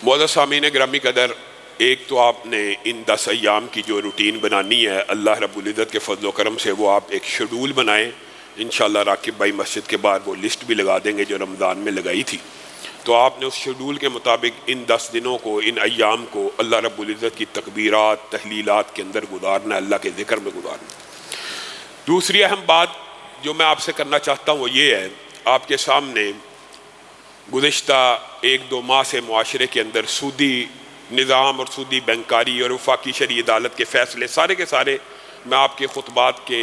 معزز سامعین گرامی قدر، ایک تو آپ نے ان 10 ایام کی جو روٹین بنانی ہے، اللہ رب العزت کے فضل و کرم سے وہ آپ ایک شیڈول بنائیں۔ انشاءاللہ راکب بھائی مسجد کے بعد وہ لسٹ بھی لگا دیں گے جو رمضان میں لگائی تھی۔ تو آپ نے اس شیڈول کے مطابق ان 10 دنوں کو، ان ایام کو اللہ رب العزت کی تکبیرات، تحلیلات کے اندر گزارنا، اللہ کے ذکر میں گزارنا۔ دوسری اہم بات جو میں آپ سے کرنا چاہتا ہوں وہ یہ ہے، آپ کے سامنے گزشتہ 1-2 ماہ سے معاشرے کے اندر سودی نظام اور سودی بینکاری اور وفاقی شرعی عدالت کے فیصلے سارے کے سارے میں آپ کے خطبات کے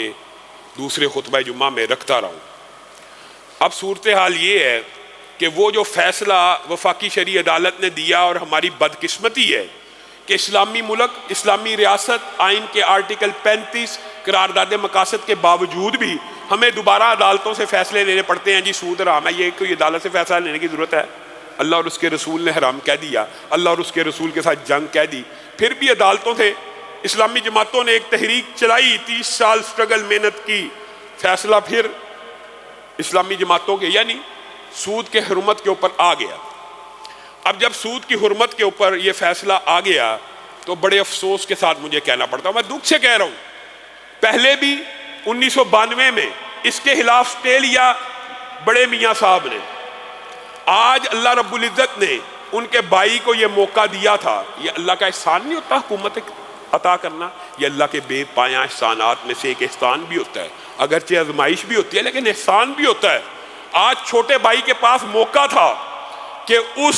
دوسرے خطبہ جمعہ میں رکھتا رہا ہوں۔ اب صورتحال یہ ہے کہ وہ جو فیصلہ وفاقی شرعی عدالت نے دیا، اور ہماری بدقسمتی ہے کہ اسلامی ملک، اسلامی ریاست، آئین کے آرٹیکل 35 قرارداد مقاصد کے باوجود بھی ہمیں دوبارہ عدالتوں سے فیصلے لینے پڑتے ہیں۔ جی سود حرام ہے، یہ کوئی عدالت سے فیصلہ لینے کی ضرورت ہے؟ اللہ اور اس کے رسول نے حرام کہہ دیا، اللہ اور اس کے رسول کے ساتھ جنگ کہہ دی، پھر بھی عدالتوں سے اسلامی جماعتوں نے ایک تحریک چلائی، 30 سال سٹرگل محنت کی، فیصلہ پھر اسلامی جماعتوں کے یعنی سود کے حرمت کے اوپر آ گیا۔ اب جب سود کی حرمت کے اوپر یہ فیصلہ آ گیا تو بڑے افسوس کے ساتھ مجھے کہنا پڑتا ہے، میں دکھ سے کہہ رہا ہوں، پہلے بھی 1992 میں اس کے خلاف سٹے لیا بڑے میاں صاحب نے، آج اللہ رب العزت نے ان کے بھائی کو یہ موقع دیا تھا۔ یہ اللہ کا احسان نہیں ہوتا حکومت عطا کرنا؟ یہ اللہ کے بے پایاں احسانات میں سے ایک احسان بھی ہوتا ہے، اگرچہ آزمائش بھی ہوتی ہے لیکن احسان بھی ہوتا ہے۔ آج چھوٹے بھائی کے پاس موقع تھا کہ اس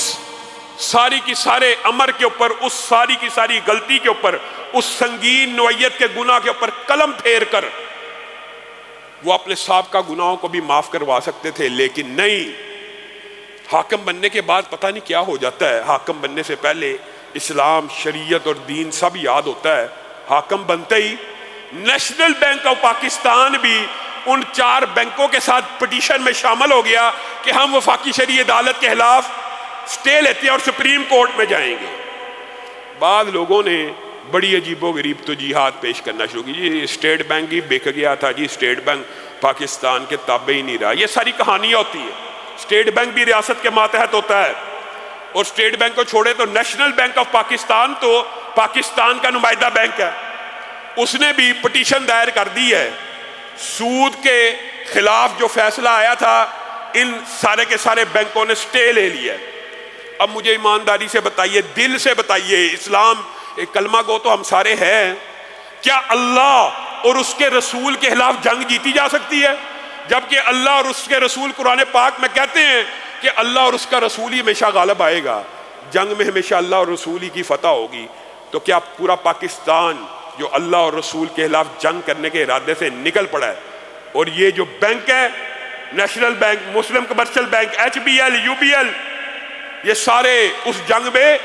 ساری کی سارے امر کے اوپر، اس ساری کی ساری غلطی کے اوپر، اس سنگین نوعیت کے گناہ کے اوپر قلم پھیر کر وہ اپنے سابقہ گناہوں کو بھی معاف کروا سکتے تھے، لیکن نہیں۔ حاکم بننے کے بعد پتہ نہیں کیا ہو جاتا ہے، حاکم بننے سے پہلے اسلام، شریعت اور دین سب یاد ہوتا ہے، حاکم بنتے ہی نیشنل بینک آف پاکستان بھی ان 4 بینکوں کے ساتھ پٹیشن میں شامل ہو گیا کہ ہم وفاقی شرعی عدالت کے خلاف سٹے لیتے ہیں اور سپریم کورٹ میں جائیں گے۔ بعض لوگوں نے بڑی عجیب و غریب توجیہات پیش کرنا شروع کی، جی اسٹیٹ بینک ہی بک گیا تھا، جی اسٹیٹ بینک پاکستان کے تابع ہی نہیں رہا۔ یہ ساری کہانیاں ہوتی ہیں، اسٹیٹ بینک بھی ریاست کے ماتحت ہوتا ہے، اور اسٹیٹ بینک کو چھوڑے تو نیشنل بینک آف پاکستان تو پاکستان کا نمائندہ بینک ہے، اس نے بھی پٹیشن دائر کر دی ہے۔ سود کے خلاف جو فیصلہ آیا تھا ان سارے کے سارے بینکوں نے سٹے لے لیا ہے۔ اب مجھے ایمانداری سے بتائیے، دل سے بتائیے، اسلام ایک کلمہ گو تو ہم سارے ہیں، کیا اللہ اور اس کے رسول کے خلاف جنگ جیتی جا سکتی ہے؟ جبکہ اللہ اور اس کے رسول قرآن پاک میں کہتے ہیں کہ اللہ اور اس کا رسول ہی ہمیشہ غالب آئے گا، جنگ میں ہمیشہ اللہ اور رسول ہی کی فتح ہوگی۔ تو کیا پورا پاکستان جو اللہ اور رسول کے خلاف جنگ کرنے کے ارادے سے نکل پڑا ہے، اور یہ جو بینک ہے، نیشنل بینک، مسلم کمرشل بینک، HBL، UBL، یہ سارے اس جنگ میں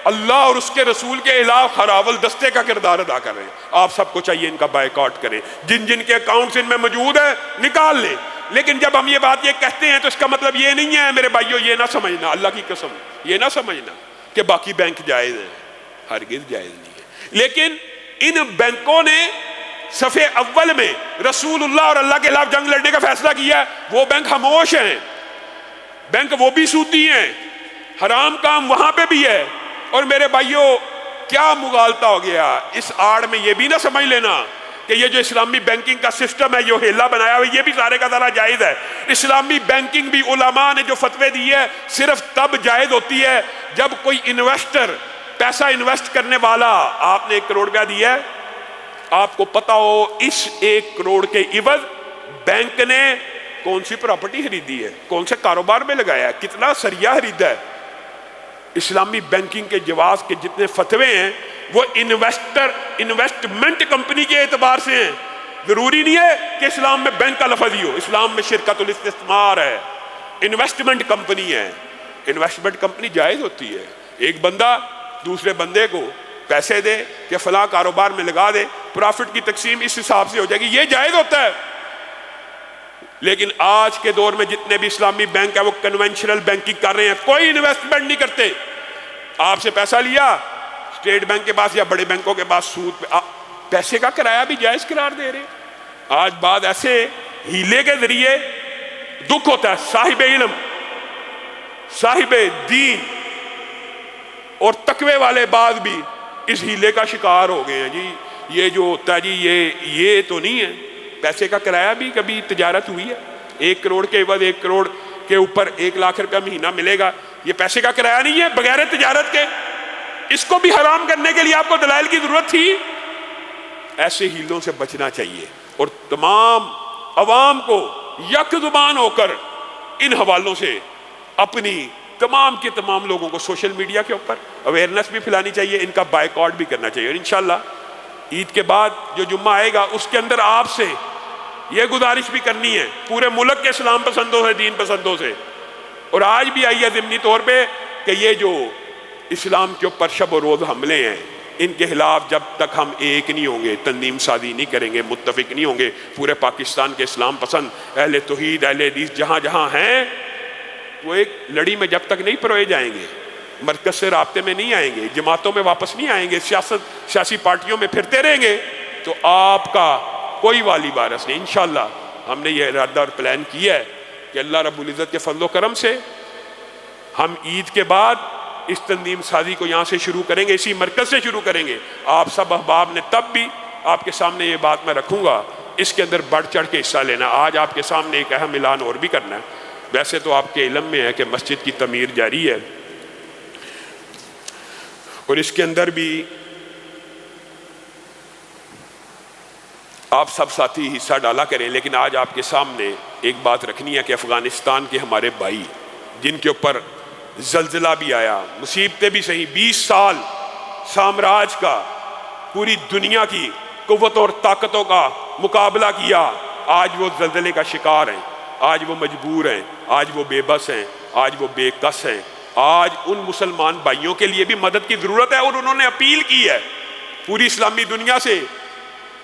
اللہ اور اس کے رسول کے خلاف خراول دستے کا کردار ادا کر رہے ہیں۔ آپ سب کو چاہیے ان کا بائیکاٹ کریں، جن جن کے اکاؤنٹس ان میں موجود ہیں نکال لیں۔ لیکن جب ہم یہ بات یہ کہتے ہیں تو اس کا مطلب یہ نہیں ہے میرے بھائیوں، یہ نہ سمجھنا، اللہ کی قسم یہ نہ سمجھنا کہ باقی بینک جائز ہیں، ہرگز جائز نہیں ہے۔ لیکن ان بینکوں نے صفحے اول میں رسول اللہ اور اللہ کے خلاف جنگ لڑنے کا فیصلہ کیا ہے، وہ بینک خاموش ہیں، بینک وہ بھی سودی ہیں، حرام کام وہاں پہ بھی ہے۔ اور میرے بھائیوں کیا مغالطہ ہو گیا، اس آڑ میں یہ بھی نہ سمجھ لینا کہ یہ جو اسلامی بینکنگ کا سسٹم ہے، جو ہیلا بنایا ہوا، یہ بھی سارے کا سارا جائز ہے۔ اسلامی بینکنگ بھی علماء نے جو فتوے دیے ہے صرف تب جائز ہوتی ہے جب کوئی انویسٹر، پیسہ انویسٹ کرنے والا، آپ نے 1 کروڑ روپیہ دیا ہے، آپ کو پتا ہو اس 1 کروڑ کے عوض بینک نے کون سی پراپرٹی خریدی ہے، کون سے کاروبار میں لگایا ہے، کتنا سریہ خریدا ہے۔ اسلامی بینکنگ کے جواز کے جتنے فتوے ہیں وہ انویسٹمنٹ کمپنی کے اعتبار سے ہیں۔ ضروری نہیں ہے کہ اسلام میں بینک کا لفظ ہی ہو، اسلام میں شرکت الاستثمار ہے، انویسٹمنٹ کمپنی ہے۔ انویسٹمنٹ کمپنی جائز ہوتی ہے، ایک بندہ دوسرے بندے کو پیسے دے کہ فلاں کاروبار میں لگا دے، پرافٹ کی تقسیم اس حساب سے ہو جائے گی، یہ جائز ہوتا ہے۔ لیکن آج کے دور میں جتنے بھی اسلامی بینک ہیں وہ کنونشنل بینکنگ کر رہے ہیں، کوئی انویسٹمنٹ نہیں کرتے۔ آپ سے پیسہ لیا اسٹیٹ بینک کے پاس یا بڑے بینکوں کے پاس، سود پہ پیسے کا کرایہ بھی جائز قرار دے رہے ہیں۔ آج بعد ایسے ہیلے کے ذریعے دکھ ہوتا ہے، صاحب علم، صاحب دین، اور تقوی والے بعض بھی اس ہیلے کا شکار ہو گئے ہیں جی، یہ جو ہوتا ہے جی یہ تو نہیں ہے، پیسے کا کرایہ بھی کبھی تجارت ہوئی ہے؟ 1 کروڑ کے عوض 1 کروڑ کے اوپر 1 لاکھ روپیہ مہینہ ملے گا، یہ پیسے کا کرایہ نہیں ہے بغیر تجارت کے؟ اس کو بھی حرام کرنے کے لیے آپ کو دلائل کی ضرورت تھی؟ ایسے ہیلوں سے بچنا چاہیے، اور تمام عوام کو یک زبان ہو کر ان حوالوں سے اپنی تمام کے تمام لوگوں کو سوشل میڈیا کے اوپر اویئرنیس بھی پھیلانی چاہیے، ان کا بائیکاٹ بھی کرنا چاہیے، اور انشاءاللہ عید کے بعد جو جمعہ آئے گا اس کے اندر آپ سے یہ گزارش بھی کرنی ہے پورے ملک کے اسلام پسندوں سے، دین پسندوں سے، اور آج بھی آئی ہے ضمنی طور پہ کہ یہ جو اسلام کے اوپر شب و روز حملے ہیں ان کے خلاف جب تک ہم ایک نہیں ہوں گے، تنظیم سازی نہیں کریں گے، متفق نہیں ہوں گے، پورے پاکستان کے اسلام پسند اہل توحید اہل حدیث جہاں جہاں ہیں وہ ایک لڑی میں جب تک نہیں پروئے جائیں گے، مرکز سے رابطے میں نہیں آئیں گے، جماعتوں میں واپس نہیں آئیں گے، سیاسی پارٹیوں میں پھرتے رہیں گے، تو آپ کا کوئی والی وارث نہیں۔ انشاءاللہ ہم نے یہ ارادہ اور پلان کیا ہے کہ اللہ رب العزت کے فضل و کرم سے ہم عید کے بعد اس تنظیم سازی کو یہاں سے شروع کریں گے، اسی مرکز سے شروع کریں گے۔ آپ سب احباب نے تب بھی آپ کے سامنے یہ بات میں رکھوں گا، اس کے اندر بڑھ چڑھ کے حصہ لینا۔ آج آپ کے سامنے ایک اہم اعلان اور بھی کرنا ہے۔ ویسے تو آپ کے علم میں ہے کہ مسجد کی تعمیر جاری ہے، اور اس کے اندر بھی آپ سب ساتھی حصہ ڈالا کریں، لیکن آج آپ کے سامنے ایک بات رکھنی ہے کہ افغانستان کے ہمارے بھائی جن کے اوپر زلزلہ بھی آیا، مصیبتیں بھی سہی، 20 سال سامراج کا پوری دنیا کی قوت اور طاقتوں کا مقابلہ کیا، آج وہ زلزلے کا شکار ہیں، آج وہ مجبور ہیں، آج وہ بے بس ہیں، آج وہ بے کس ہیں۔ آج ان مسلمان بھائیوں کے لیے بھی مدد کی ضرورت ہے، اور انہوں نے اپیل کی ہے پوری اسلامی دنیا سے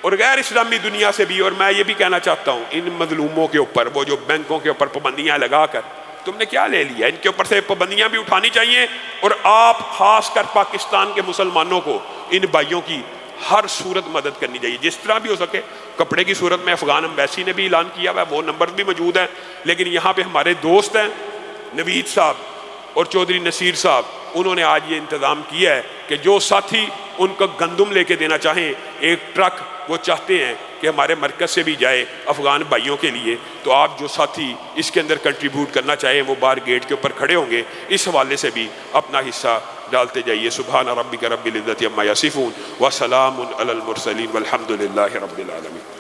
اور غیر اسلامی دنیا سے بھی۔ اور میں یہ بھی کہنا چاہتا ہوں ان مظلوموں کے اوپر، وہ جو بینکوں کے اوپر پابندیاں لگا کر تم نے کیا لے لیا، ان کے اوپر سے پابندیاں بھی اٹھانی چاہیے، اور آپ خاص کر پاکستان کے مسلمانوں کو ان بھائیوں کی ہر صورت مدد کرنی چاہیے جس طرح بھی ہو سکے۔ کپڑے کی صورت میں افغان ایمبیسی نے بھی اعلان کیا ہوا ہے، وہ نمبر بھی موجود ہیں، لیکن یہاں پہ ہمارے دوست ہیں نوید صاحب اور چودھری نصیر صاحب، انہوں نے آج یہ انتظام کیا ہے کہ جو ساتھی ان کو گندم لے کے دینا چاہیں، ایک ٹرک وہ چاہتے ہیں کہ ہمارے مرکز سے بھی جائے افغان بھائیوں کے لیے، تو آپ جو ساتھی اس کے اندر کنٹریبیوٹ کرنا چاہیں وہ باہر گیٹ کے اوپر کھڑے ہوں گے، اس حوالے سے بھی اپنا حصہ ڈالتے جائیے۔ سبحان ربک رب العزت عما یصفون وسلام علی المرسلین والحمد للہ رب العالمین۔